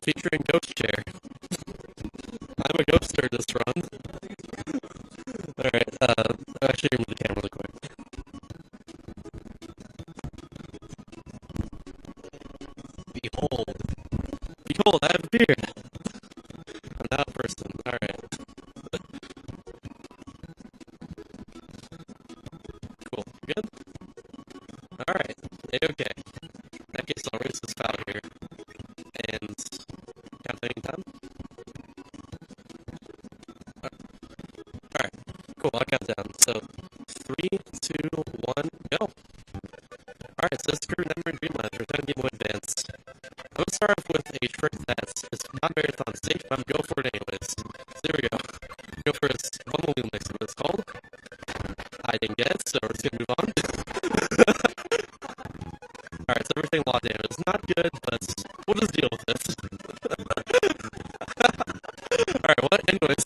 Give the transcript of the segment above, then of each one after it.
featuring Ghost Chair. I'm a ghoster this run. Alright, actually remove the camera really quick. Behold. Behold, I have a beard! I'm now a person. Alright. Cool. Good? Alright. Okay. In that case, I'll raise this file here. And counting time. Alright. Cool, I'll count down. So, 3, 2, 1, go. Alright, so this is Kirby Never Dreamland, Return Game Boy Advance. I'm gonna start off with a trick that is not marathon safe, but I'm going for it anyways. So there we go. Go for this one little mix of what it's called. I didn't get it, so we're just gonna move on. Alright, so everything locked in. It's not good, but we'll just deal with this. Alright, what? Anyways,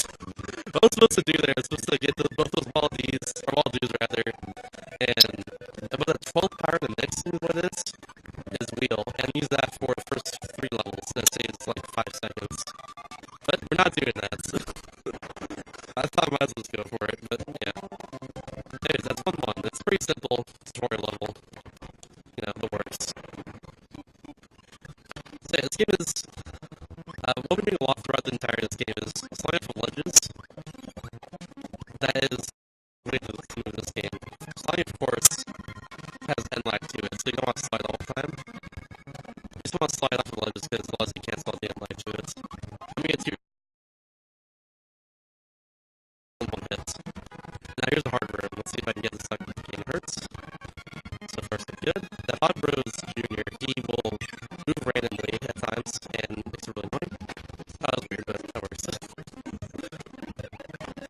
what I was supposed to do there is supposed to get both those Wallabies rather, and about a 12 power to mix is what it is wheel, and use that for the first 3 levels. That saves like 5 seconds. But we're not doing that. I thought I might as well just go for it, but yeah. Anyways, that's 1-1. It's a pretty simple tutorial level. You know, the works. So yeah, this game is, what we're doing a lot throughout the entirety of this game is sliding for ledges. That is the way to move this game. Sliding, of course, has end lag to it, so you don't want to slide all the time. You just want to slide off the ledges because otherwise you cancel out the end lag to it. Let me get to one hit. Now here's the hard room. Let's see if I can get this stuck with the game hurts. So far so good. The Hot Bros Jr., he will move randomly at times and makes it really annoying. Oh, that was weird, but that works.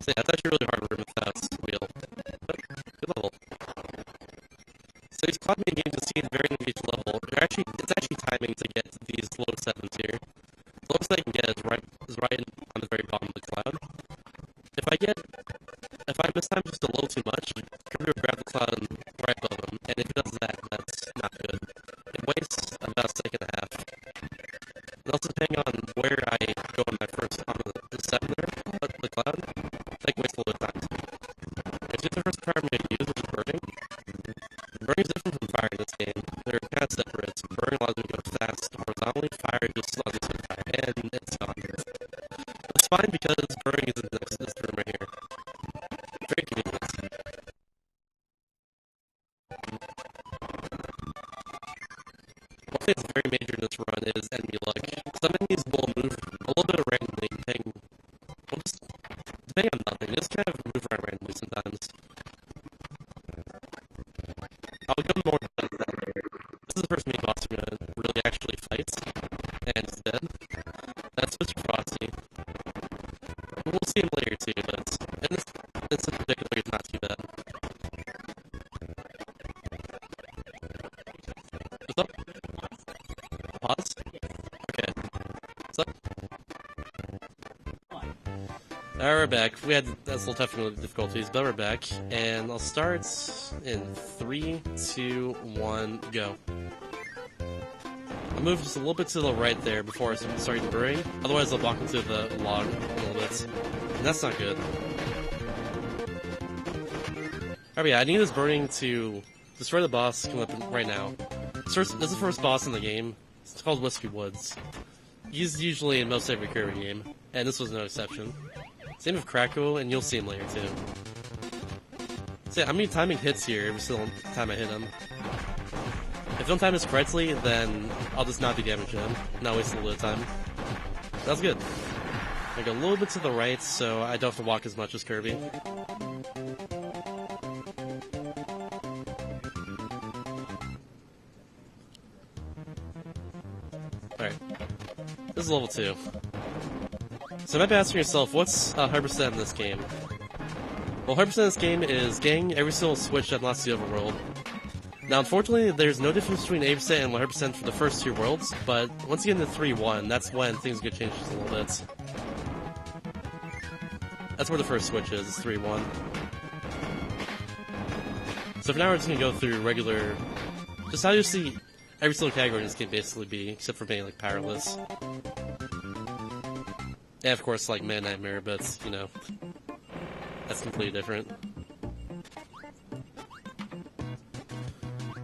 So yeah, it's actually really hard room without wheel. But good level. So these cloud mini games you'll see at the very end of each level, it's actually timing to get these low 7s here. The lowest I can get is right on the very bottom of the cloud. If I miss time just a little too much, Kirby will grab the cloud right above him, and if it does that, that's not good. It wastes about a second and a half. And also depending on where I go on my first on the 7 there, the cloud, that can waste a little bit of time too. If the first power I'm going to use, which is burning. Burning is different from fire in this game. They're kind of separate. Burning allows me to go fast horizontally, fire just allows me to fire, and it's gone. It's fine because burning is in this room right here. Very convenient. One thing that's very major in this run is enemy luck. Some enemies will move a little bit randomly, depending on nothing. They just kind of move around randomly sometimes. I'll go more into that. This is the first main boss we're gonna really actually fight, and it's dead. That's Mr. Frosty. We'll see him later too, but in this particular, it's not too bad. What's up? Pause? Okay. What's up? Alright, we're back. We had that's a little technical difficulties, but we're back. And I'll start in 3, 2, 1, go. I'll move just a little bit to the right there before I start to bury. Otherwise, I'll walk into the log a little bit. And that's not good. Alright, yeah, I need this burning to destroy the boss coming up right now. This is the first boss in the game. It's called Whiskey Woods. He's usually in most every Kirby game, and this was no exception. Same with Krakow, and you'll see him later too. So yeah, I'm gonna be timing hits here every single time I hit him. If I don't time this correctly, then I'll just not do damage to him, not waste a little bit of time. That's good. I go a little bit to the right, so I don't have to walk as much as Kirby. Alright. This is level 2. So you might be asking yourself, what's 100% in this game? Well, 100% in this game is getting every single switch that unlocks the overworld. Now, unfortunately, there's no difference between 80% and 100% for the first 2 worlds, but once you get into 3-1, that's when things get changed just a little bit. That's where the first switch is 3-1. So for now, we're just gonna go through regular... Just how you see every single category in this game basically be, except for being, like, powerless. And of course, like Man Nightmare, but, you know, that's completely different.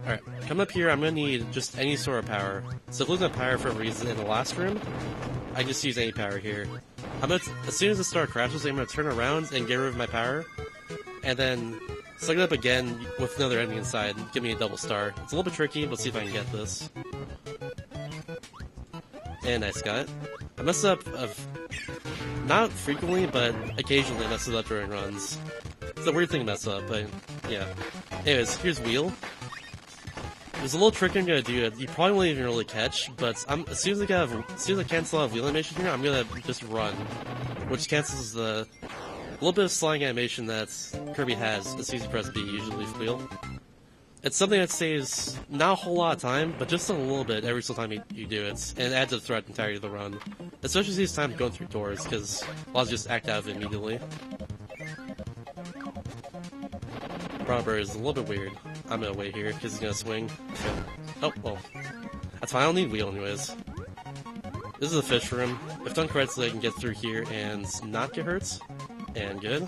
Alright, coming up here, I'm gonna need just any sort of power. So if losing my power for a reason in the last room, I just use any power here. As soon as the star crashes, I'm gonna turn around and get rid of my power, and then suck it up again with another enemy inside and give me a double star. It's a little bit tricky, but let's see if I can get this. And nice, got it. I mess up not frequently, but occasionally I mess it up during runs. It's a weird thing to mess up, but yeah. Anyways, here's Wheel. There's a little trick I'm gonna do that you probably won't even really catch, but as soon as I cancel out wheel animation here, I'm gonna just run, which cancels the little bit of sliding animation that Kirby has as soon as you press B, usually for wheel. It's something that saves not a whole lot of time, but just a little bit every single time you do it, and it adds to the threat entirety of the run. Especially these times going through doors, because I'll just act out of it immediately. Robber is a little bit weird. I'm gonna wait here, because he's gonna swing. Oh, well. That's fine, I don't need wheel anyways. This is a fish room. If done correctly, I can get through here and not get hurt. And good.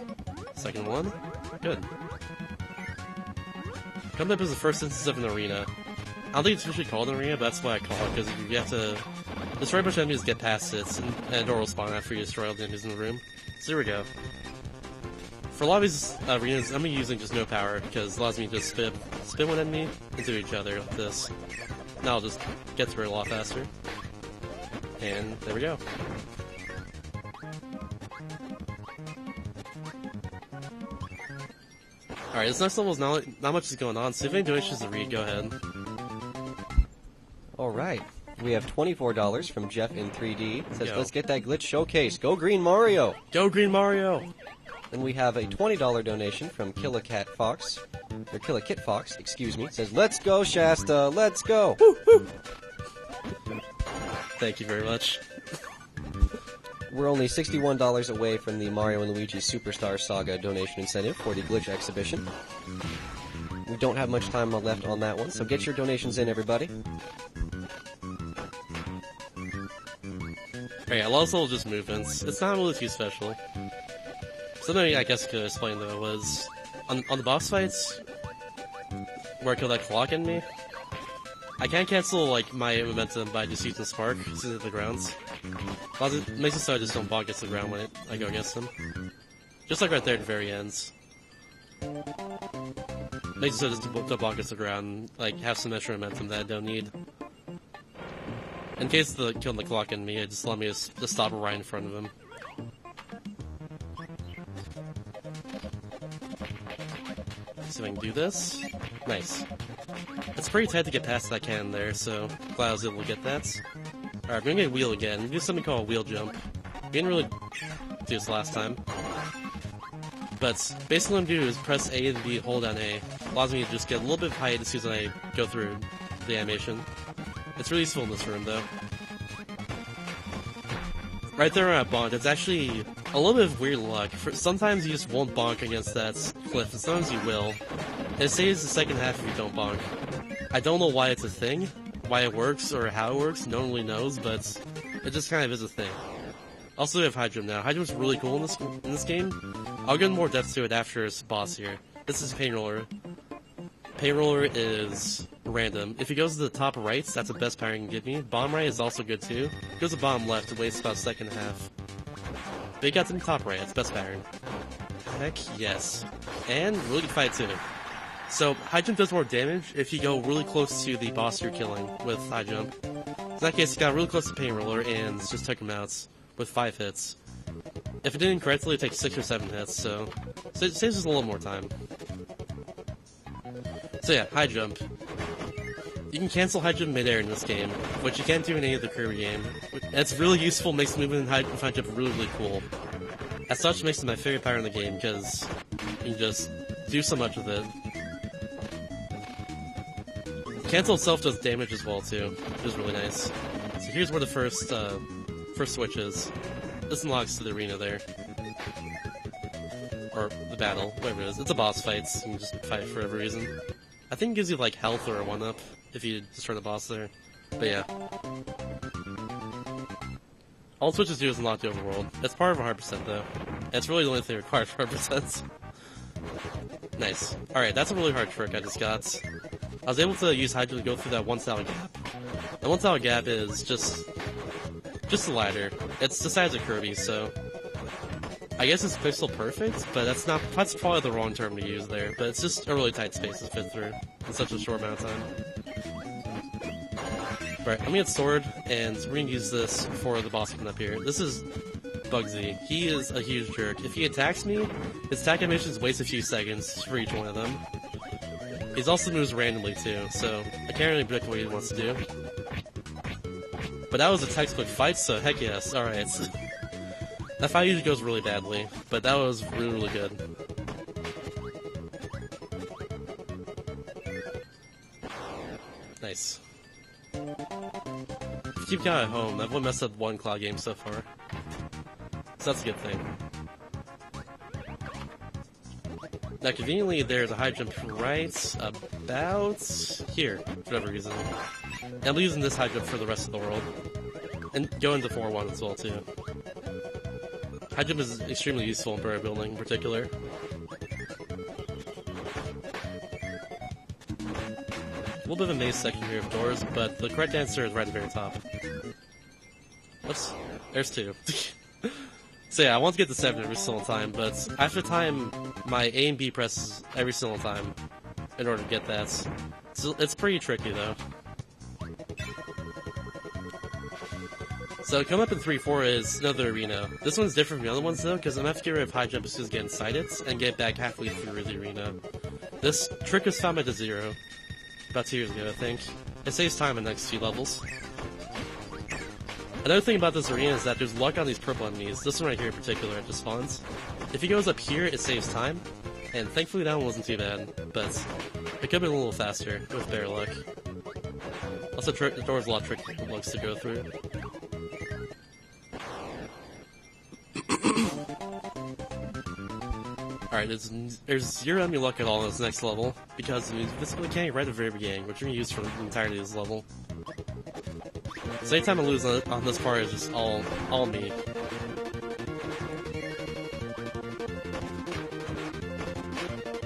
Second one. Good. Coming up is the first instance of an arena. I don't think it's officially called an arena, but that's why I call it, because you have to destroy a bunch of enemies to get past it, and a door will spawn after you destroy all the enemies in the room. So here we go. For a lot of these arenas, I'm using just no power, because it allows me to just spin one enemy into each other like this. Now I'll just get through it a lot faster. And there we go. Alright, this next level is not much is going on, so if any donations to read, go ahead. Alright, we have $24 from Jeff in 3D. It says, Yo. let's get that glitch showcase. Go Green Mario! Go Green Mario! Then we have a $20 donation from Kit Fox, excuse me. It says, let's go Shasta, let's go! Woo, woo. Thank you very much. We're only $61 away from the Mario & Luigi Superstar Saga donation incentive for the Glitch exhibition. We don't have much time left on that one, so get your donations in, everybody. Alright, a lot of level just movements. It's not really too special. Something I guess I could explain though was, on the boss fights, where I killed that clock enemy, I can't cancel like my momentum by just using Spark to hit the grounds. It makes it so I just don't bonk against the ground when I go against them. Just like right there at the very ends. Makes it so I just don't bonk against the ground and like have some extra momentum that I don't need. In case the killing the clock enemy, it just let me just stop right in front of him. See if I can do this. Nice. It's pretty tight to get past that cannon there, so glad I was able to get that. Alright, we're gonna get a wheel again. We do something called a wheel jump. We didn't really do this last time. But basically what I'm gonna do is press A and B, hold down A. Allows me to just get a little bit of height as soon as I go through the animation. It's really useful in this room though. Right there when I bonked, it's actually a little bit of weird luck. Sometimes you just won't bonk against that cliff, and sometimes you will. And it saves the second half if you don't bonk. I don't know why it's a thing, why it works, or how it works, no one really knows, but it just kind of is a thing. Also, we have High Jump now. High Jump's really cool in this game. I'll get more depth to it after this boss here. This is Pain Roller. Pain Roller is random. If he goes to the top right, that's the best power he can give me. Bottom right is also good too. If he goes to bottom left, it wastes about a second and a half. But he got to the top right, that's best pattern. Heck yes. And really good fight too. So, High Jump does more damage if you go really close to the boss you're killing with High Jump. In that case, he got really close to Pain Roller and just took him out with 5 hits. If it didn't correctly, it takes 6 or 7 hits, so it saves us a little more time. So yeah, High Jump. You can cancel High Jump midair in this game, which you can't do in any other Kirby game. And it's really useful, makes the movement in High Jump really, really cool. As such, it makes it my favorite power in the game, because you can just do so much with it. Cancel itself does damage as well too, which is really nice. So here's where the first switch is. This unlocks to the arena there. Or the battle, whatever it is. It's a boss fight, so you can just fight for whatever reason. I think it gives you like health or a 1-up if you destroy the boss there. But yeah. All switches do is unlock the overworld. It's part of 100% though. And it's really the only thing required for 100%. Nice. Alright, that's a really hard trick I just got. I was able to use Hydra to go through that 1 solid gap. That 1 solid gap is just a ladder. It's the size of Kirby, so I guess it's pixel perfect, but that's probably the wrong term to use there. But it's just a really tight space to fit through in such a short amount of time. Right, I'm gonna get sword, and we're gonna use this for the boss coming up here. This is Bugsy. He is a huge jerk. If he attacks me, his attack animations waste a few seconds for each one of them. He also moves randomly too, so I can't really predict what he wants to do. But that was a textbook fight, so heck yes. Alright. That fight usually goes really badly, but that was really, really good. Nice. Keep counting at home. I've only messed up 1 cloud game so far. So that's a good thing. Now, conveniently, there's a high jump right about here, for whatever reason. And I'm using this high jump for the rest of the world. And go into 4-1 as well, too. High jump is extremely useful in barrier building in particular. A little bit of a maze section here of doors, but the correct answer is right at the very top. Oops, there's 2. So yeah, I want to get to 7 every single time, but after time, my A and B presses every single time in order to get that. So it's pretty tricky though. So coming up in 3-4 is another arena. This one's different from the other ones though, because I'm gonna have to get rid of high jump as soon as I get inside it, and get back halfway through the arena. This trick was found by DeZero about 2 years ago, I think. It saves time in the next few levels. Another thing about this arena is that there's luck on these purple enemies. This one right here in particular, it just spawns. If he goes up here, it saves time. And thankfully that one wasn't too bad, but it could have been a little faster with better luck. Also, the door's a lot trickier than it looks to go through. Alright, there's 0 enemy luck at all in this next level, because we use this mechanic right at the very beginning, which we're going to use for the entirety of this level. So anytime I lose on this part is just all me.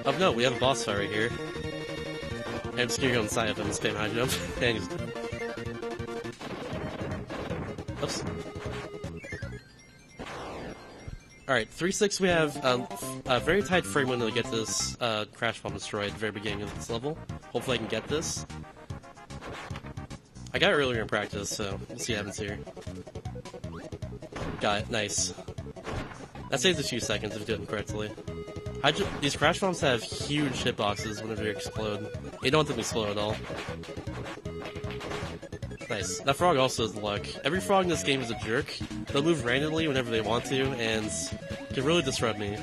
Oh no, we have a boss fight right here. And I'm just gonna go inside of him and spam high jump, and he's dead. Oops. Alright, 3-6 we have a very tight frame window to get this crash bomb destroyed at the very beginning of this level. Hopefully I can get this. I got it earlier in practice, so we'll see what happens here. Got it, nice. That saves a few seconds if you do it correctly. These crash bombs have huge hitboxes whenever they explode. They don't have to be slow at all. Nice. That frog also has luck. Every frog in this game is a jerk. They'll move randomly whenever they want to, and can really disrupt me.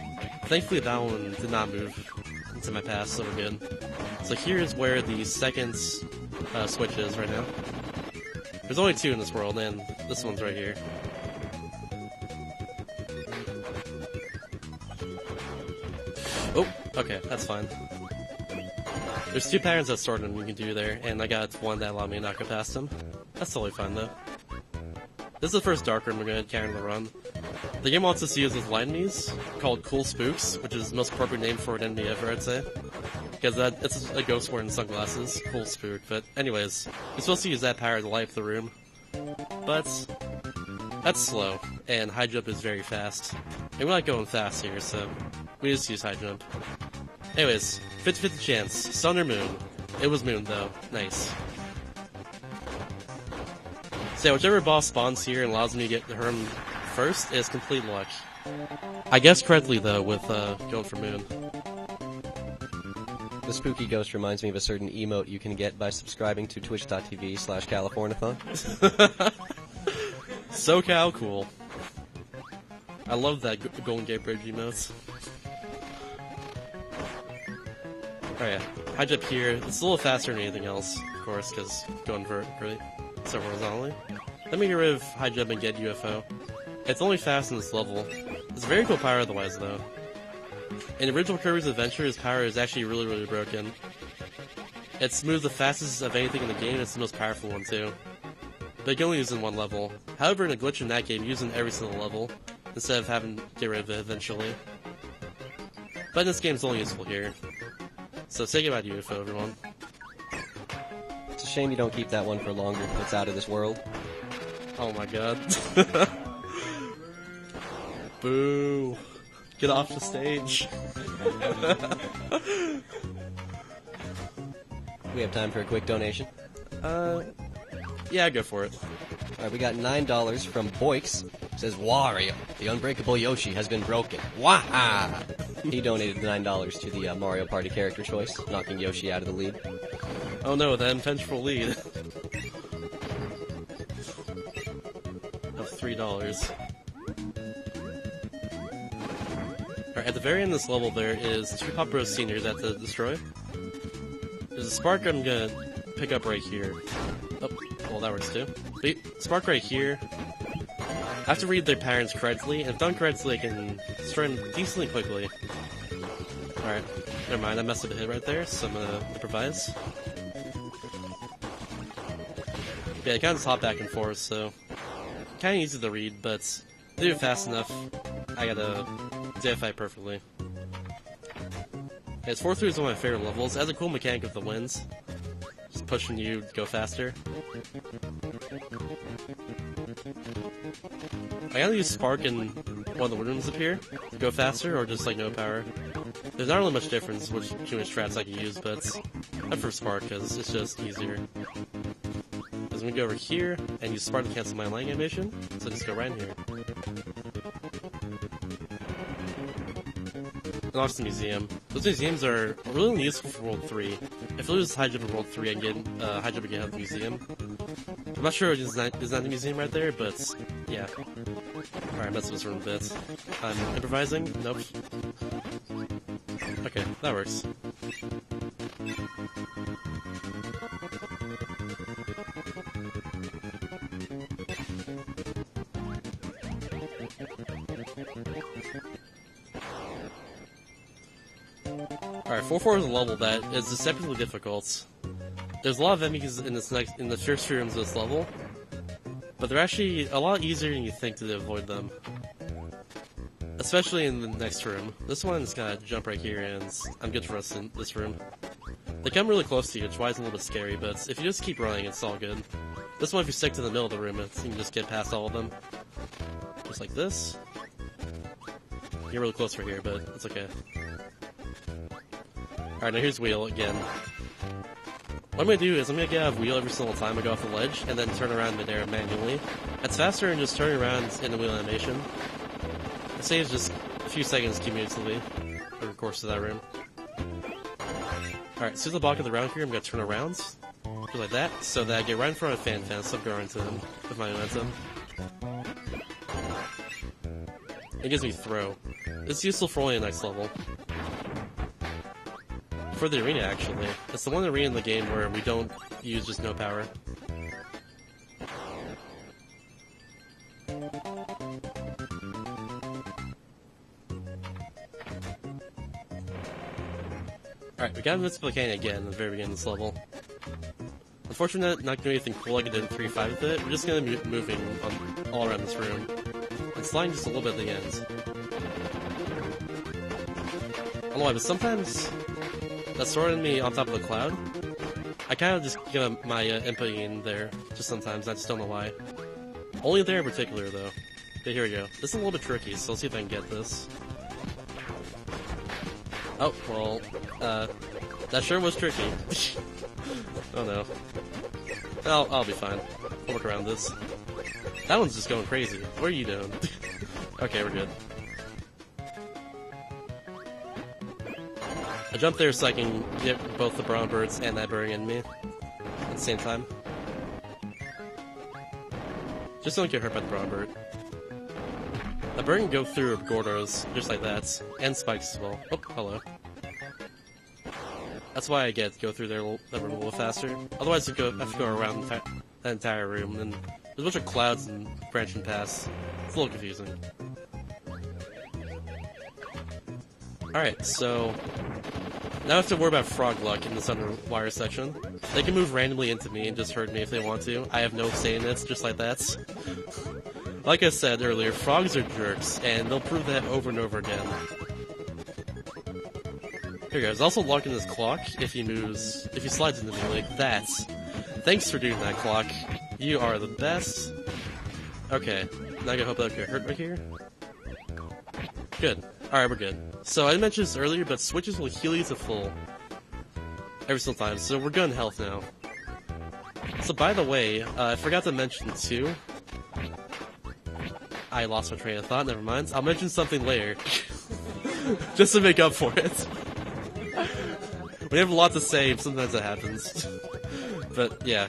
Thankfully that one did not move into my path, so we're good. So here's where the second switch is right now. There's only 2 in this world, and this one's right here. Oh, okay, that's fine. There's 2 patterns that sorted we can do there, and I got one that allowed me to not go past them. That's totally fine though. This is the first dark room we're going to carry in the run. The game wants us to use this light enemies, called Cool Spooks, which is the most appropriate name for an enemy ever, I'd say. Because it's a ghost wearing sunglasses. Cool Spook. But anyways, you're supposed to use that power to light up the room. But that's slow, and high jump is very fast. And we're not going fast here, so we just use high jump. Anyways, 50-50 chance. Sun or moon? It was moon though. Nice. So yeah, whichever boss spawns here and allows me to get her first is complete luck. I guessed correctly though with going for moon. The spooky ghost reminds me of a certain emote you can get by subscribing to twitch.tv/Californathon. SoCal cool. I love that Golden Gate Bridge emotes. Oh yeah, high jump here. It's a little faster than anything else, of course, because going vertically, so horizontally. Let me get rid of high jump and get UFO. It's only fast in this level. It's a very cool power otherwise, though. In original Kirby's Adventure, his power is actually really, really broken. It's moves the fastest of anything in the game, and it's the most powerful one, too. but you can only use it in one level. However, in a glitch in that game, you use it in every single level, instead of having to get rid of it eventually. But this game is only useful here. So say goodbye to UFO, everyone. It's a shame you don't keep that one for longer. It's out of this world. Oh my god. Boo. Get off the stage. We have time for a quick donation. Yeah, go for it. Alright, we got $9 from Boix. It says, Wario, the unbreakable Yoshi has been broken. Waha! He donated $9 to the Mario Party character choice, knocking Yoshi out of the lead. Oh no, that vengeful lead. Of $3. Alright, at the very end of this level there is 2 Pop Bros Seniors I have to destroy. There's a spark I'm gonna pick up right here. Oh, well that works too. But spark right here. I have to read their patterns correctly, and if done correctly I can destroy them decently quickly. Alright, never mind, I messed up a hit right there, so I'm gonna improvise. Yeah, I kinda just hop back and forth, so kinda easy to read, but to do it fast enough, I gotta DFI perfectly. Yeah, 4-3 is one of my favorite levels. It has a cool mechanic of the winds. Just pushing you to go faster. I gotta use Spark in one of the rooms up here to go faster, or just like no power. There's not really much difference which strats I can use, but I prefer Spark because it's just easier. Because I'm gonna go over here and use Spark to cancel my line animation, so just go right in here. And off to the museum. Those museums are really only useful for World 3. If I lose high jump in World 3, I can get high jump again at the museum. I'm not sure it's not the museum right there, but yeah. Alright, mess with this room a bit. I'm improvising? Nope. Okay, that works. Alright, 4-4 is a level that is deceptively difficult. There's a lot of enemies in the first few rooms of this level, but they're actually a lot easier than you think to avoid them. Especially in the next room. This one's gotta jump right here, and I'm good for us in this room. They come really close to you, which is why it's a little bit scary, but if you just keep running, it's all good. This one, if you stick to the middle of the room, you can just get past all of them. Just like this. You're really close right here, but it's okay. Alright, now here's wheel again. What I'm gonna do is I'm gonna get out of wheel every single time I go off the ledge, and then turn around midair manually. That's faster than just turning around in the wheel animation. It saves just a few seconds cumulatively over the course of that room. Alright, as soon as I block of the round here, I'm gonna turn around, just like that, so that I get right in front of Fan so I'm going into him with my momentum. It gives me throw. It's useful for only the next level. For the arena, actually. It's the one arena in the game where we don't use just no power. Alright, we got Invincible Canyon again at the very beginning of this level. Unfortunately, not doing anything cool like I did in 3-5 with it. We're just gonna be moving all around this room. And sliding just a little bit at the end. I don't know why, but sometimes that sword enemy on top of the cloud, I kind of just give my input in there, just sometimes, I just don't know why. Only there in particular, though. Okay, here we go. This is a little bit tricky, so let's see if I can get this. Oh, well, that sure was tricky. Oh no. I'll be fine. I'll work around this. That one's just going crazy. What are you doing? Okay, we're good. I jump there so I can get both the brown birds and that burning enemy at the same time. Just don't get hurt by the brown bird. The bird can go through Gordos, just like that, and spikes as well. Oh, hello. That's why I get to go through that room a little faster. Otherwise, I have to go around that entire room, and there's a bunch of clouds and branching paths. It's a little confusing. Alright, so Now I have to worry about frog luck in this underwire section. They can move randomly into me and just hurt me if they want to. I have no say in this, just like that. Like I said earlier, frogs are jerks, and they'll prove that over and over again. Here goes. Also locking this clock if he slides into me like that. Thanks for doing that, clock. You are the best. Okay, now I gotta hope that don't get hurt right here. Good. Alright, we're good. So I mentioned this earlier, but switches will heal you to full every single time, so we're good in health now. So by the way, I forgot to mention too. I lost my train of thought, never mind. I'll mention something later. Just to make up for it. We have a lot to say, sometimes that happens. But yeah.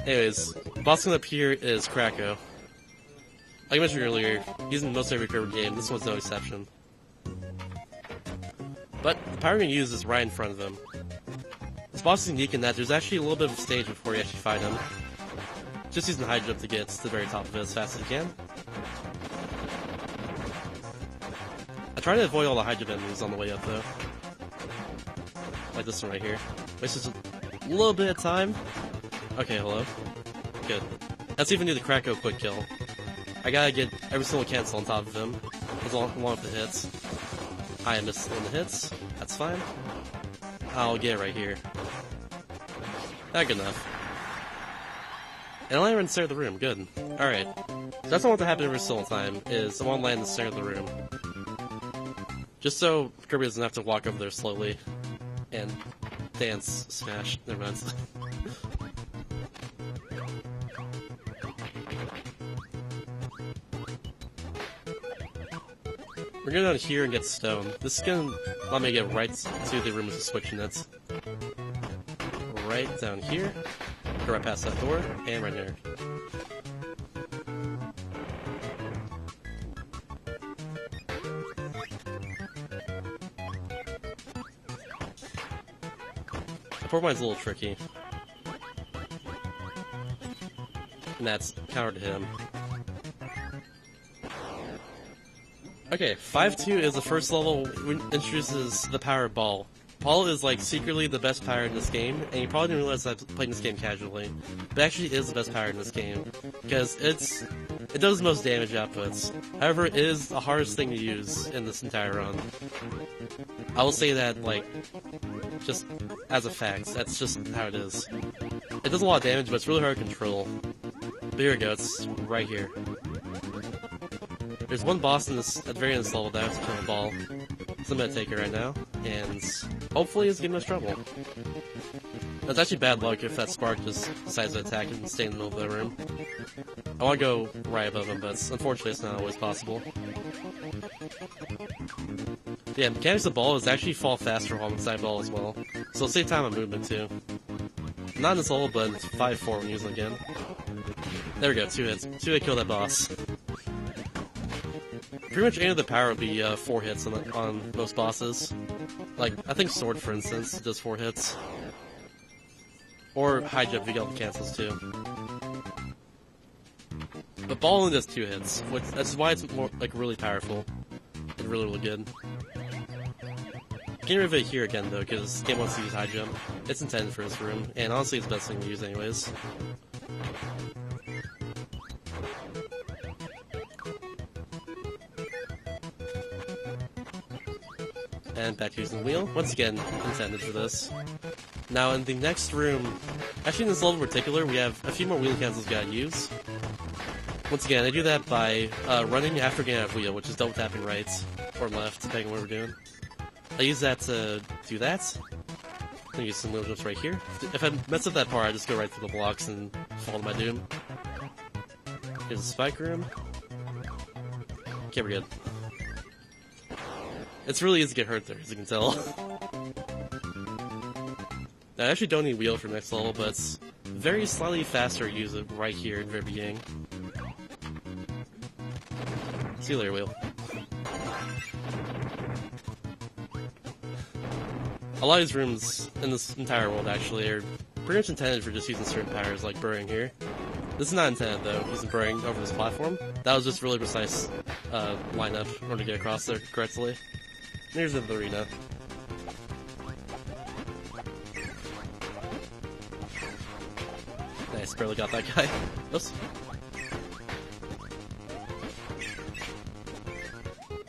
Anyways, boss coming up here is Kracko. Like I mentioned earlier, he's in most every Kirby game, this one's no exception. But the power you're going to use is right in front of him. This boss is unique in that there's actually a little bit of a stage before you actually fight him. Just using the high jump to get to the very top of it as fast as you can. I try to avoid all the high jump enemies on the way up though. Like this one right here. Wastes just a little bit of time. Okay, hello. Good. Let's even do the Kracko quick kill. I gotta get every single cancel on top of him. As long with the hits. I missed one of the hits. That's fine. I'll get it right here. Not good enough. And I land in the center of the room. Good. Alright. So that's what I want to happen every single time, is I want to land in the center of the room. Just so Kirby doesn't have to walk over there slowly. And dance, smash. Never mind. We're gonna go down here and get stone. This is gonna let me get right to the room with the switch in it. Right down here. Go right past that door, and right here. The poor mine's a little tricky. And that's counter to him. Okay, 5-2 is the first level which introduces the power ball. Paul is like secretly the best power in this game, and you probably didn't realize I played this game casually, but actually is the best power in this game, because it does the most damage outputs. However, it is the hardest thing to use in this entire run. I will say that, like, just as a fact, that's just how it is. It does a lot of damage, but it's really hard to control. But here we go, it's right here. There's one boss in this, at the very end of this level that I have to kill a ball. So I'm gonna take it right now, and hopefully it's giving us trouble. That's actually bad luck if that spark just decides to attack and stay in the middle of the room. I want to go right above him, but unfortunately it's not always possible. Yeah, mechanics of ball is actually fall faster while inside ball as well, so it'll save time on movement too. Not in this level, but it's 5-4 when using it again. There we go, 2 hits. 2 hit kill that boss. Pretty much any of the power would be 4 hits on most bosses. Like, I think Sword, for instance, does 4 hits. Or High Jump if you get all the cancels too. But Ball only does 2 hits, which that's why it's more like really powerful and really, really good. Getting rid of it here again though, because this game wants to use High Jump. It's intended for this room, and honestly it's the best thing to use anyways. And back to using the wheel. Once again, intended for this. Now in the next room, actually in this level in particular, we have a few more wheel cancels we gotta use. Once again, I do that by running after getting out of wheel, which is double tapping right or left, depending on what we're doing. I use that to do that. I'm gonna use some wheel jumps right here. If I mess up that part, I just go right through the blocks and fall to my doom. Here's a spike room. Okay, we're good. It's really easy to get hurt there, as you can tell. Now, I actually don't need wheel for next level, but it's very slightly faster to use it right here in the very beginning. See you later, wheel. A lot of these rooms in this entire world, actually, are pretty much intended for just using certain powers, like burrowing here. This is not intended, though, using burrowing over this platform. That was just really precise lineup in order to get across there correctly. Here's the arena. Nice, barely got that guy. Oops.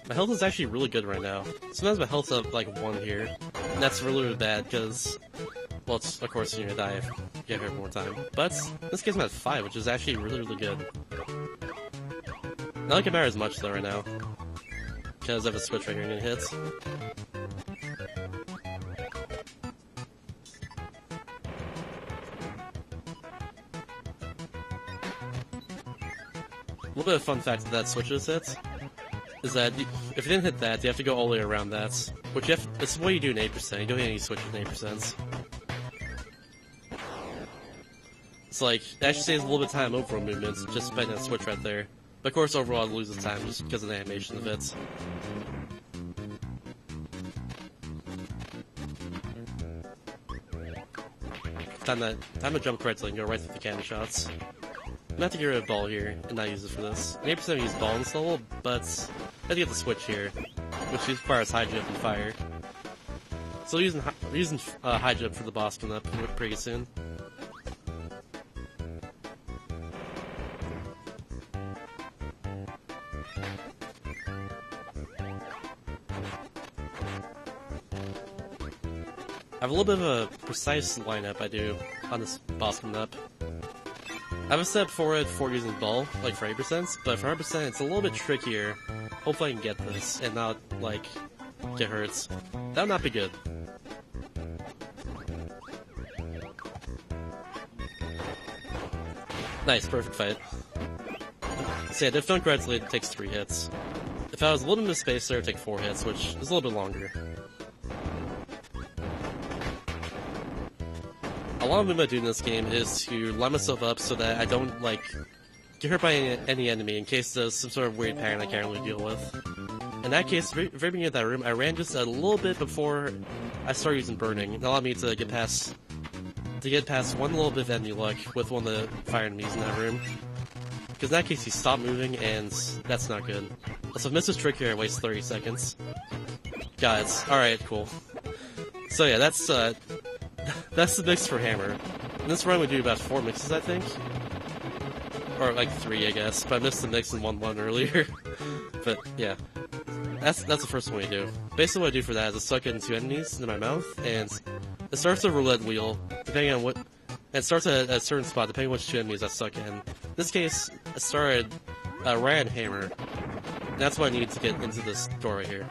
My health is actually really good right now. Sometimes my health's up like 1 here, and that's really, really bad because, well, it's, of course, you're gonna die if you get hurt more time. But in this case I'm at 5, which is actually really, really good. Not like it matters much though right now, because I have a switch right here and it hits. A little bit of fun fact that switches hits is that if you didn't hit that, you have to go all the way around that. Which this is what you do in 8%. You don't hit any switches in 8%. It's like, it actually saves a little bit of time overall movements just by that switch right there. But of course, overall, it loses time just because of the animation of it. Time to jump correctly and go right through the cannon shots. I'm gonna have to get rid of ball here and not use it for this. 8% use ball in this level, but I have to get the switch here, which requires high jump and fire. So using high jump for the boss coming up pretty soon. I have a little bit of a precise lineup I do on this boss coming up. I have a set forward for using ball, like for 8%, but for 100% it's a little bit trickier. Hopefully I can get this and not, like, get hurt. That would not be good. Nice, perfect fight. So yeah, if done correctly, it takes 3 hits. If I was a little bit of space there, it would take 4 hits, which is a little bit longer. A lot of what I do in this game is to line myself up so that I don't, like, get hurt by any enemy in case there's some sort of weird pattern I can't really deal with. In that case, very beginning of that room, I ran just a little bit before I started using burning. It allowed me to get past one little bit of enemy luck with one of the fire enemies in that room. Because in that case, he stopped moving, and that's not good. Also, if I miss this trick here, I waste 30 seconds. Got it. Alright, cool. So yeah, that's the mix for Hammer. In this run we do about 4 mixes, I think. Or like 3, I guess, but I missed the mix in 1-1 earlier. But yeah, that's the first one we do. Basically what I do for that is I suck in 2 enemies into my mouth, and it starts a roulette wheel, depending on what... And it starts at a certain spot, depending on which 2 enemies I suck in. In this case, I started right on Hammer. And that's what I need to get into this door right here.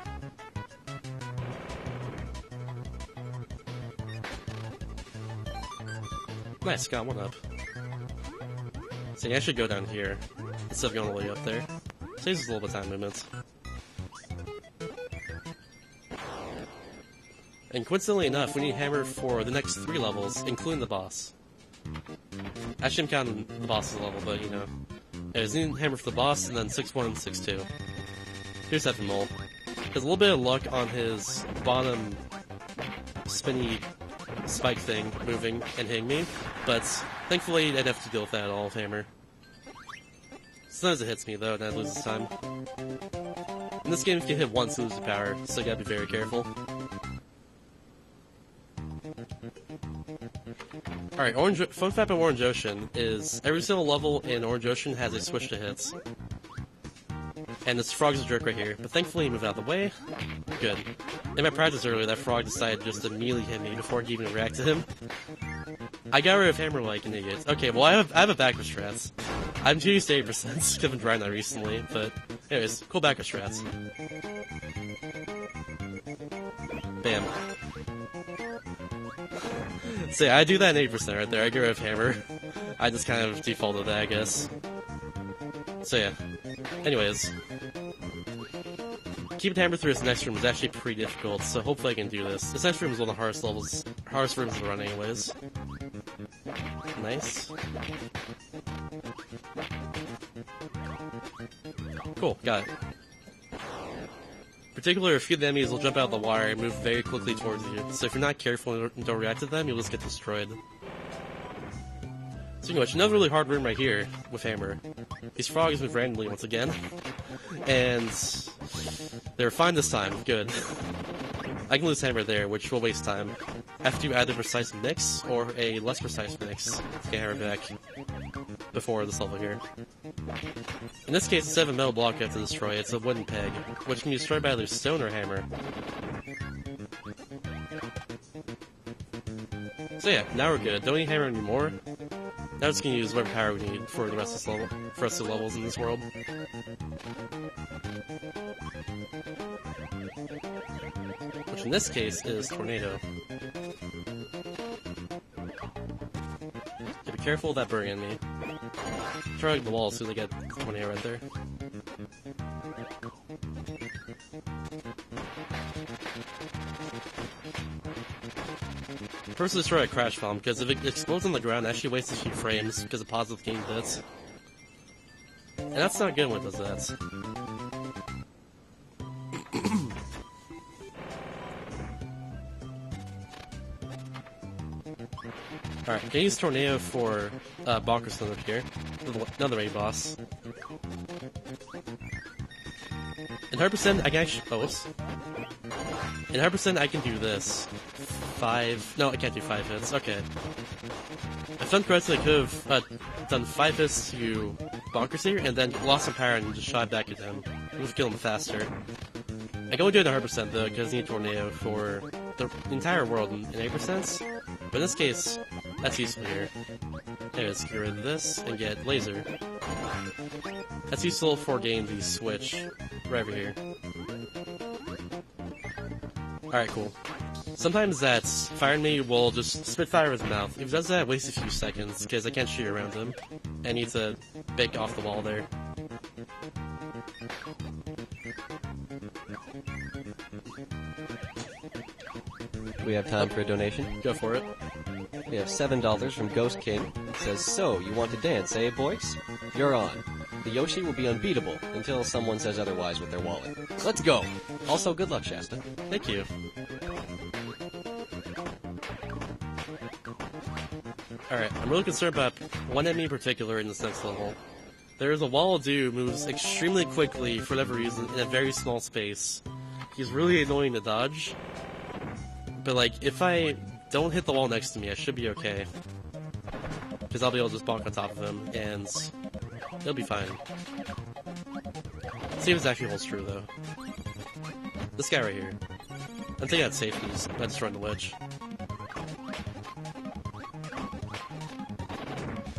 Nice, got 1 up. So I should go down here, instead of going all the way up there. Saves us a little bit of time movements. And coincidentally enough, we need Hammer for the next 3 levels, including the boss. Actually, I'm counting the boss's level, but you know. Anyways, we need Hammer for the boss, and then 6-1 and 6-2. Here's Heavy Mole. There's a little bit of luck on his bottom spinny spike thing moving and hitting me, but thankfully I didn't have to deal with that at all with Hammer. Sometimes it hits me though, and I lose time. In this game, if you get hit once, you lose the power, so you gotta be very careful. Alright, fun fact about Orange Ocean is every single level in Orange Ocean has a switch to hits. And this frog's a jerk right here, but thankfully he moved out of the way. Good. In my practice earlier, that frog decided just to immediately hit me before I could even react to him. I got rid of Hammer like an idiot. Okay, well I have a backup strats. I'm too used to 8% because I've been trying that recently, but anyways, cool backup strats. Bam. So yeah, I do that in 8% right there, I get rid of Hammer. I just kind of defaulted that, I guess. So yeah. Anyways. Keeping Hammer through this next room is actually pretty difficult, so hopefully I can do this. This next room is one of the hardest rooms to run anyways. Nice. Cool, got it. Particularly, a few of the enemies will jump out of the wire and move very quickly towards you, so if you're not careful and don't react to them, you'll just get destroyed. Speaking of which, another really hard room right here with Hammer. These frogs move randomly once again, and they're fine this time. Good. I can lose hammer there, which will waste time. I have to do either precise mix or a less precise mix to get hammer back before this level here. In this case, instead of a metal block you have to destroy, it's a wooden peg, which can be destroyed by either stone or hammer. So yeah, now we're good. Don't need hammer anymore. Now we're just gonna use whatever power we need for the rest of this level, for the rest of the levels in this world. Which in this case is Tornado. Yeah, be careful of that burning enemy. Try to hug the wall so they get Tornado right there. First destroy a crash bomb, because if it explodes on the ground, it actually wastes a few frames because of positive game bits. And that's not good when it does that. Alright, I'm gonna use Tornado for Bonkerstone up here. Another A boss. In 100% I can actually... Oh, whoops. In 100% I can do this. No, I can't do 5 hits. Okay. If done correctly, I could have done 5 hits to Bonkers here, and then lost some power and just shot back at him. It would have killed him faster. I can only do it in 100% though, because I need Tornado for the entire world in 8%. But in this case, that's useful here. Anyways, get rid of this and get Laser. That's useful for getting the switch right over here. Alright, cool. Sometimes that fire enemy will just spit fire with his mouth. If he does that, it wastes a few seconds, because I can't shoot around him. I need to bake off the wall there. We have time for a donation. Go for it. We have $7 from Ghost King. It says, "So, you want to dance, eh, boys? You're on. The Yoshi will be unbeatable until someone says otherwise with their wallet. Let's go!" Also, good luck, Shasta. Thank you. Alright, I'm really concerned about one enemy in particular in this next level. There is a wall dude who moves extremely quickly for whatever reason in a very small space. He's really annoying to dodge. But like, if I don't hit the wall next to me, I should be okay. Because I'll be able to just bonk on top of him, and it'll be fine. See if this actually holds true, though. This guy right here. I'm thinking that's safe because I'm destroying the ledge.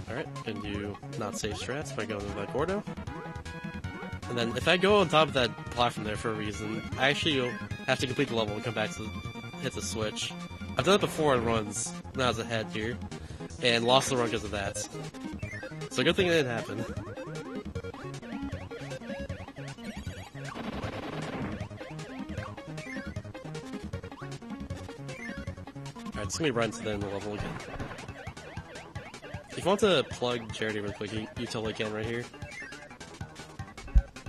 Alright, can do not safe strats by going to that Gordo. And then if I go on top of that platform there for a reason, I actually have to complete the level and come back to hit the switch. I've done it before in runs when I was ahead here, and lost the run because of that. So good thing it didn't happen. Alright, it's gonna be right into the end of the level again. If you want to plug charity real quick, you totally can right here.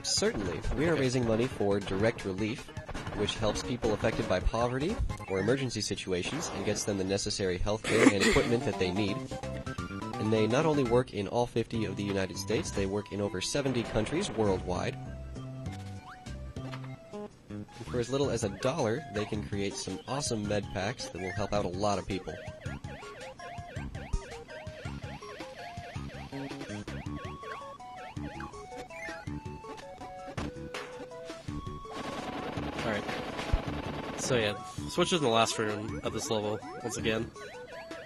Certainly. We are raising money for Direct Relief, which helps people affected by poverty or emergency situations and gets them the necessary healthcare and equipment that they need. And they not only work in all 50 of the United States, they work in over 70 countries worldwide. And for as little as $1, they can create some awesome med packs that will help out a lot of people. Alright. So yeah, switch is in the last room of this level, once again.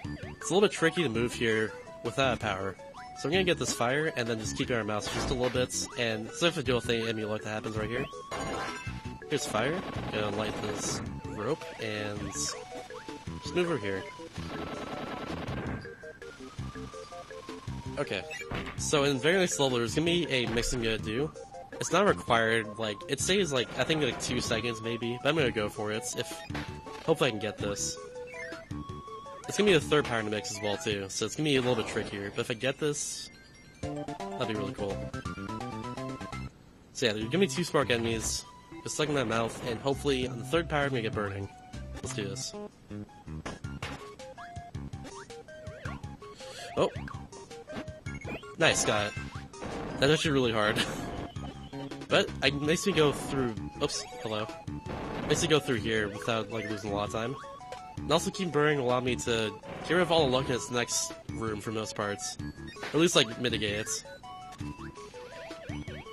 It's a little bit tricky to move here without power. So I'm gonna get this fire, and then just keep our mouse just a little bit, and see if a dual thing enemy look that happens right here. Here's fire, gonna light this rope, and just move over here. Okay, so in very next level, there's gonna be a mix I'm gonna do. It's not required, like, it saves like, I think like 2 seconds maybe, but I'm gonna go for it, hopefully I can get this. It's gonna be the third power in the mix as well too, so it's gonna be a little bit trickier, but if I get this, that'd be really cool. So yeah, there's gonna be 2 spark enemies, just stuck in my mouth, and hopefully on the third power I'm gonna get burning. Let's do this. Oh! Nice, got it. That's actually really hard. But it makes me go through... Oops, hello. basically go through here without like losing a lot of time. And also keep burning will allow me to get rid of all the luck in this next room for most parts. Or at least like mitigate it.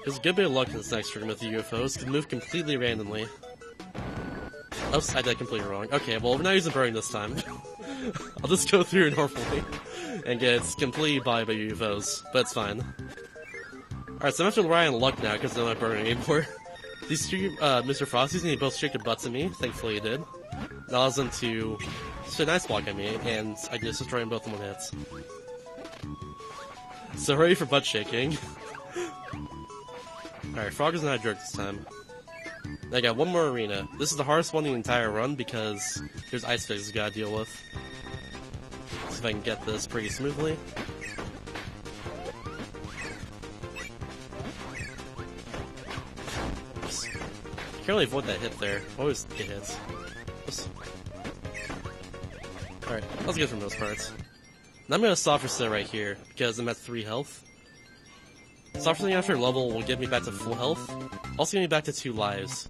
There's a good bit of luck in this next room with the UFOs, can move completely randomly. Oops, I did completely wrong. Okay, well we're not using burning this time. I'll just go through normally and get completely bodied by UFOs, but it's fine. Alright, so I'm actually relying on luck now because I'm not burning anymore. These two Mr. Frosties, and they both shake their butts at me. Thankfully it did. It allows them to shoot a nice block at me, and I just destroy them both in one hit. So ready for butt shaking. Alright, Frog is not a jerk this time. I got one more arena. This is the hardest one in the entire run because there's ice physics you gotta deal with. See if I can get this pretty smoothly. Oops. Can't really avoid that hit there. Always get hits. Oops. Alright, that's good for most parts. Now I'm gonna soft reset right here because I'm at 3 health. Soft resetting after level will get me back to full health. Also get me back to 2 lives.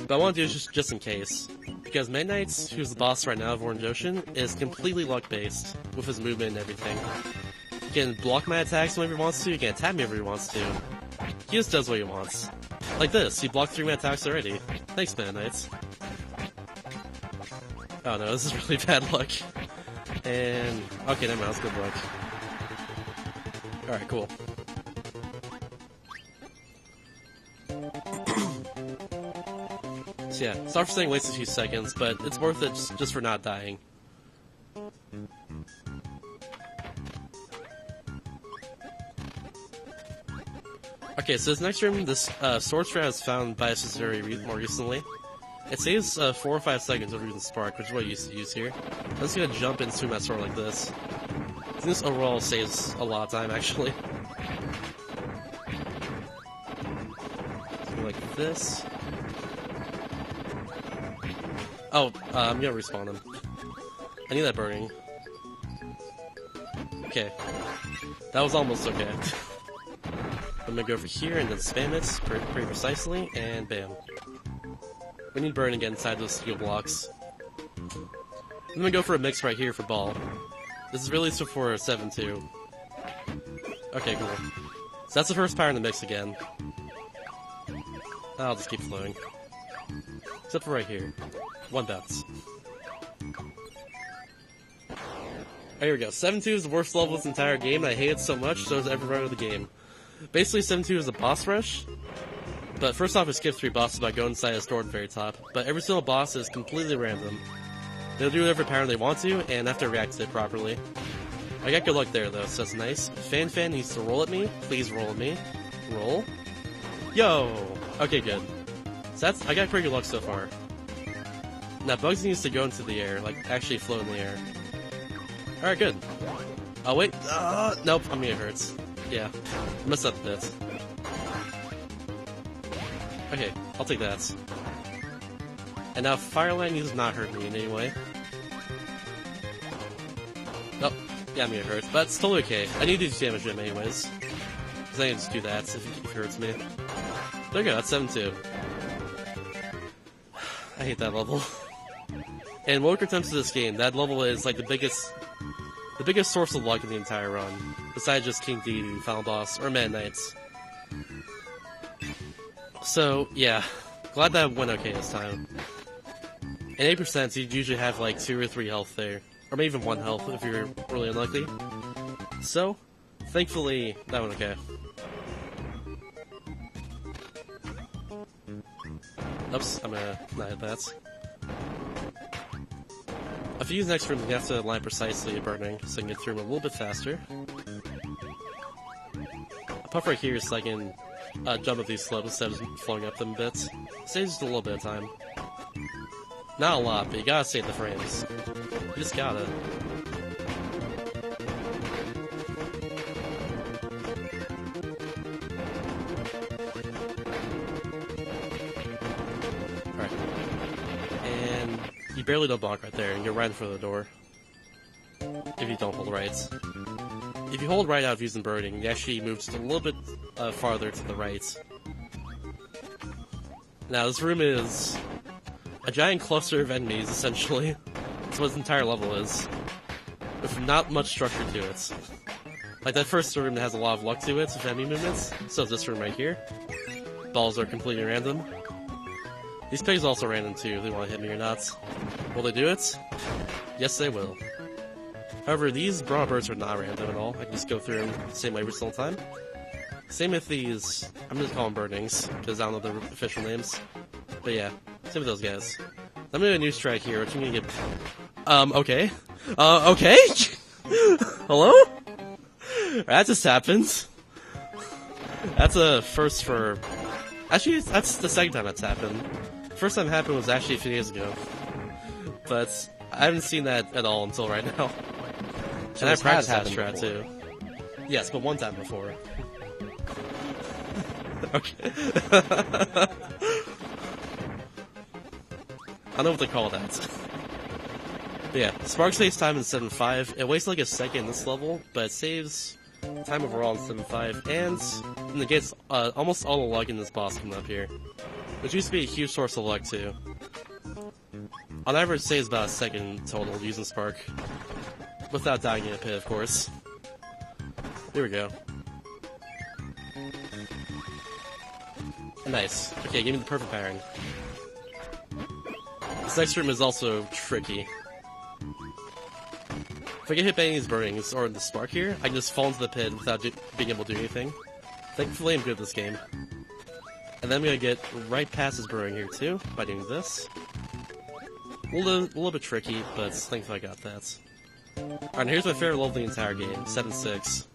But I want to do it just in case. Because Midnight's, who's the boss right now of Orange Ocean, is completely luck-based with his movement and everything. He can block my attacks whenever he wants to, he can attack me whenever he wants to. He just does what he wants. Like this, he blocked 3 of my attacks already. Thanks, Midnights. Oh no, this is really bad luck. And... okay, never mind, that's good luck. Alright, cool. So yeah, sorry for saying wasted a few seconds, but it's worth it just for not dying. Okay, so this next room, this sword strat is found by us more recently. It saves 4 or 5 seconds over using Spark, which is what I used to use here. I'm just gonna jump into my sword like this. I think this overall saves a lot of time, actually. So like this. Oh, I'm gonna respawn him. I need that burning. Okay. That was almost okay. I'm gonna go over here and then spam it pretty precisely, and bam. We need burn again inside those steel blocks. I'm gonna go for a mix right here for ball. This is really so for 7-2. Okay, cool. So that's the first power in the mix again. I'll just keep flowing. Except for right here. 1 bounce. Oh, here we go. 7-2 is the worst level of this entire game, and I hate it so much, so is every run of the game. Basically, 7-2 is a boss rush, but first off, it skips 3 bosses by going inside a store at the very top, but every single boss is completely random. They'll do whatever pattern they want to, and have to react to it properly. I got good luck there, though, so that's nice. Fan needs to roll at me. Please roll at me. Roll. Yo! Okay, good. So that's, I got pretty good luck so far. Now, Bugs needs to go into the air, like, actually float in the air. Alright, good. Oh, wait. Nope, I mean, it hurts. Yeah. Messed up a bit. Okay, I'll take that. And now, Fireline does not hurt me in any way. Oh, yeah, I mean, it hurts, but it's totally okay. I need to damage him anyways. Because I need to just do that if he hurts me. There you go, that's 7-2. I hate that level. And when it comes to this game, that level is like the biggest source of luck in the entire run, besides just King Dedede, Final Boss, or Meta Knights. So yeah, glad that went okay this time. And 8%, you'd usually have like 2 or 3 health there, or maybe even 1 health if you're really unlucky. So, thankfully, that went okay. Oops, I'm gonna not hit that. If you use the next room, you have to line precisely at burning, so I can get through them a little bit faster. I'll pop right here so I can jump up these slopes instead of flowing up them a bit. Saves just a little bit of time. Not a lot, but you gotta save the frames. You just gotta. Alright. And you barely don't block right there, and you're right in front of the door. If you don't hold right. If you hold right out of using burning, you actually move just a little bit farther to the right. Now, this room is a giant cluster of enemies, essentially. That's what this entire level is. With not much structure to it. Like that first room that has a lot of luck to it with enemy movements, so is this room right here. Balls are completely random. These pigs are also random too, if they want to hit me or not. Will they do it? Yes, they will. However, these Brahma birds are not random at all. I can just go through them the same way every single time. Same with these, I'm just calling birdings, because I don't know the official names. But yeah, same with those guys. I'm gonna do a new strike here, which I'm gonna get... okay. Okay? Hello? That just happened. That's a first for... Actually, that's the second time that's happened. First time it happened was actually a few days ago. But I haven't seen that at all until right now. So and I practiced that before. strat too. Yes, but one time before. Okay. I don't know what they call that. But yeah, Spark saves time in 7.5. It wastes like a second in this level, but it saves time overall in 7.5, and it gets almost all the luck in this boss coming up here. Which used to be a huge source of luck too. On average, it saves about a second total using Spark. Without dying in a pit, of course. Here we go. Nice. Okay, give me the perfect pairing. This next room is also tricky. If I get hit by any of these burnings, or the spark here, I can just fall into the pit without being able to do anything. Thankfully, I'm good at this game. And then I'm gonna get right past this burning here too, by doing this. A little bit tricky, but thankfully I got that. Alright, here's my favorite level of the entire game, 7-6.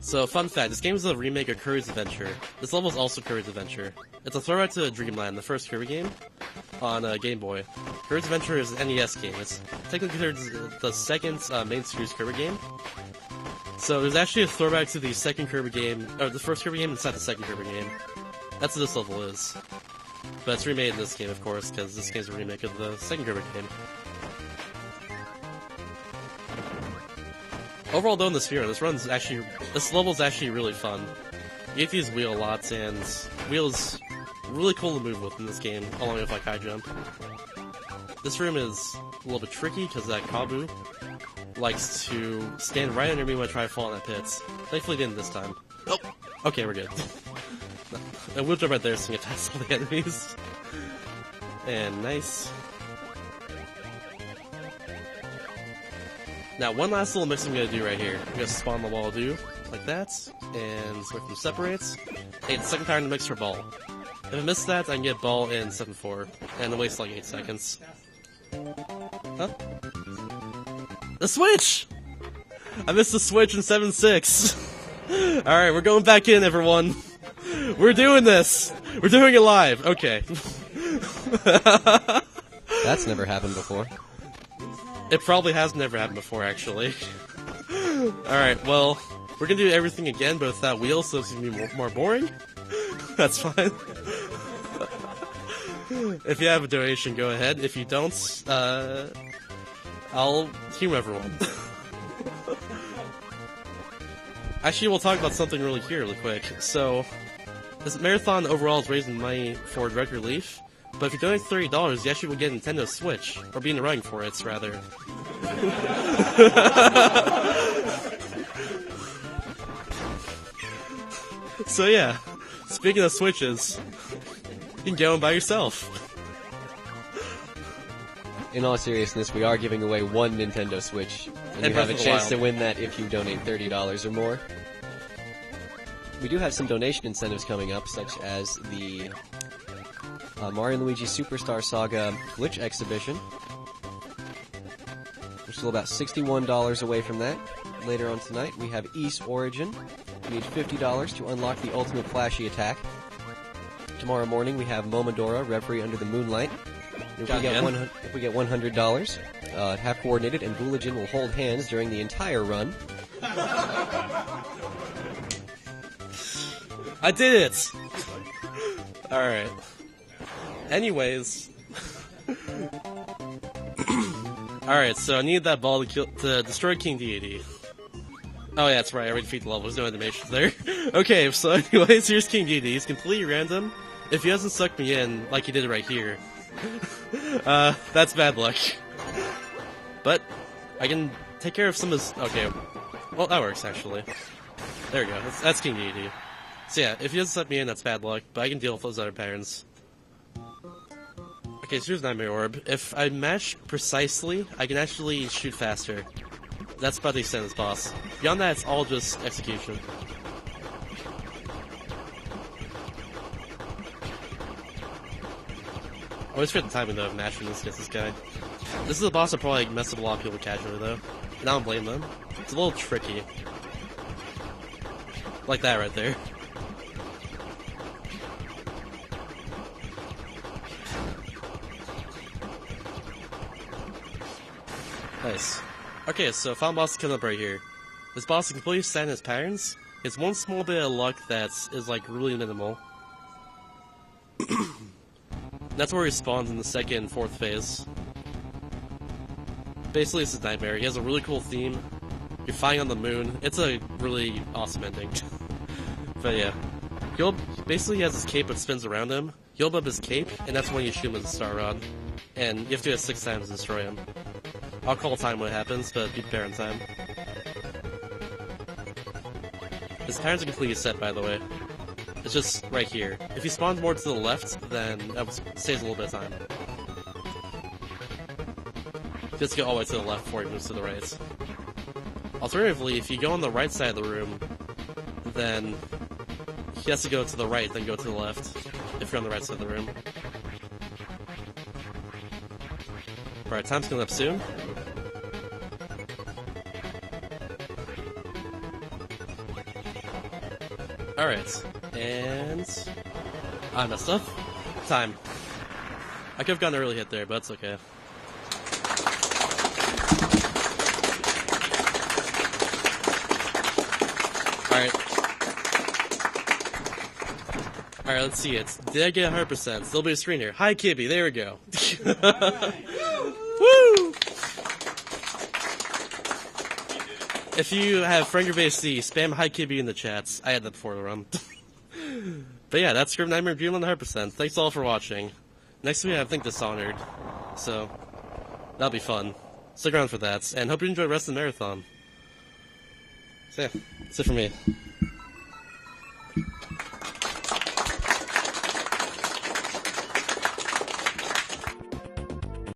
So, fun fact, this game is a remake of Kirby's Adventure. This level is also Kirby's Adventure. It's a throwback to Dreamland, the first Kirby game, on Game Boy. Kirby's Adventure is an NES game. It's technically considered the second main series Kirby game. So there's actually a throwback to the second Kirby game, or the first Kirby game inside the second Kirby game. That's what this level is. But it's remade in this game, of course, because this game's a remake of the second Kirby game. Overall, though, in the sphere, this level's actually really fun. You get to use Wheel a lot, and Wheel is really cool to move with in this game, along with like high jump. This room is a little bit tricky because that Kabu likes to stand right under me when I try to fall in that pit. Thankfully, didn't this time. Oh, okay, we're good. I will jump right there so I can get past all the enemies. And nice. Now, one last little mix I'm going to do right here. I'm going to spawn the wall do like that, and wait for them separates. Hey, the second time to mix for ball. If I miss that, I can get ball in 7-4, and it wastes like 8 seconds. Huh? The switch! I missed the switch in 7-6. Alright, we're going back in, everyone. We're doing this! We're doing it live! Okay. That's never happened before. It probably has never happened before, actually. Alright, well, we're gonna do everything again, but without wheels, so it's gonna be more boring. That's fine. If you have a donation, go ahead. If you don't, I'll humor everyone. Actually, we'll talk about something really quick. So, this marathon overall is raising money for Direct Relief, but if you donate $30, you actually will get a Nintendo Switch, or be in the running for it, rather. So yeah, speaking of Switches, you can get one by yourself. In all seriousness, we are giving away one Nintendo Switch, and you have a chance to win that if you donate $30 or more. We do have some donation incentives coming up, such as the Mario & Luigi Superstar Saga Glitch Exhibition. We're still about $61 away from that. Later on tonight, we have East Origin. We need $50 to unlock the Ultimate Flashy Attack. Tomorrow morning, we have Momodora, Reverie Under the Moonlight. If we get $100, half coordinated and Boolagin will hold hands during the entire run. I did it! Alright. Anyways. Alright, so I need that ball to destroy King Deity. Oh yeah, that's right, I already defeated the level, there's no animations there. Okay, so anyways, here's King DD. He's completely random. If he doesn't suck me in, like he did right here, that's bad luck. But, I can take care of some of his... Okay, well, that works, actually. There we go, that's King DD. So yeah, if he doesn't suck me in, that's bad luck, but I can deal with those other patterns. Okay, so here's Nightmare Orb. If I mash precisely, I can actually shoot faster. That's about the extent of this boss. Beyond that, it's all just execution. I always forget the timing though of mashing this against this guy. This is a boss that probably messed up a lot of people casually though. And I don't blame them. It's a little tricky. Like that right there. Nice. Okay, so final boss is coming up right here. This boss is completely set in his patterns. It's one small bit of luck that is like really minimal. That's where he spawns in the second and fourth phase. Basically, it's a nightmare. He has a really cool theme. You're fighting on the moon. It's a really awesome ending. But yeah. Basically, he has his cape that spins around him. You open up his cape, and that's when you shoot him with a star rod. And you have to do it 6 times to destroy him. I'll call time when it happens, but be prepared in time. His patterns are completely set, by the way. It's just right here. If he spawns more to the left, then that saves a little bit of time. Just go all the way to the left before he moves to the right. Alternatively, if you go on the right side of the room, then he has to go to the right, then go to the left, if you're on the right side of the room. Alright, time's coming up soon. Alright, and... I messed up. Time. I could have gotten an early hit there, but it's okay. Alright. Alright, let's see it. Did I get 100%? Still be a screen here. Hi, Kirby, there we go. Woo! If you have Franker-based C, spam Hi Kirby in the chats. I had that before the run. But yeah, that's Grim Nightmare Dream on the 100%. Thanks all for watching. Next week I have, I think, Dishonored. So, that'll be fun. Stick around for that, and hope you enjoy the rest of the marathon. So yeah, that's it for me.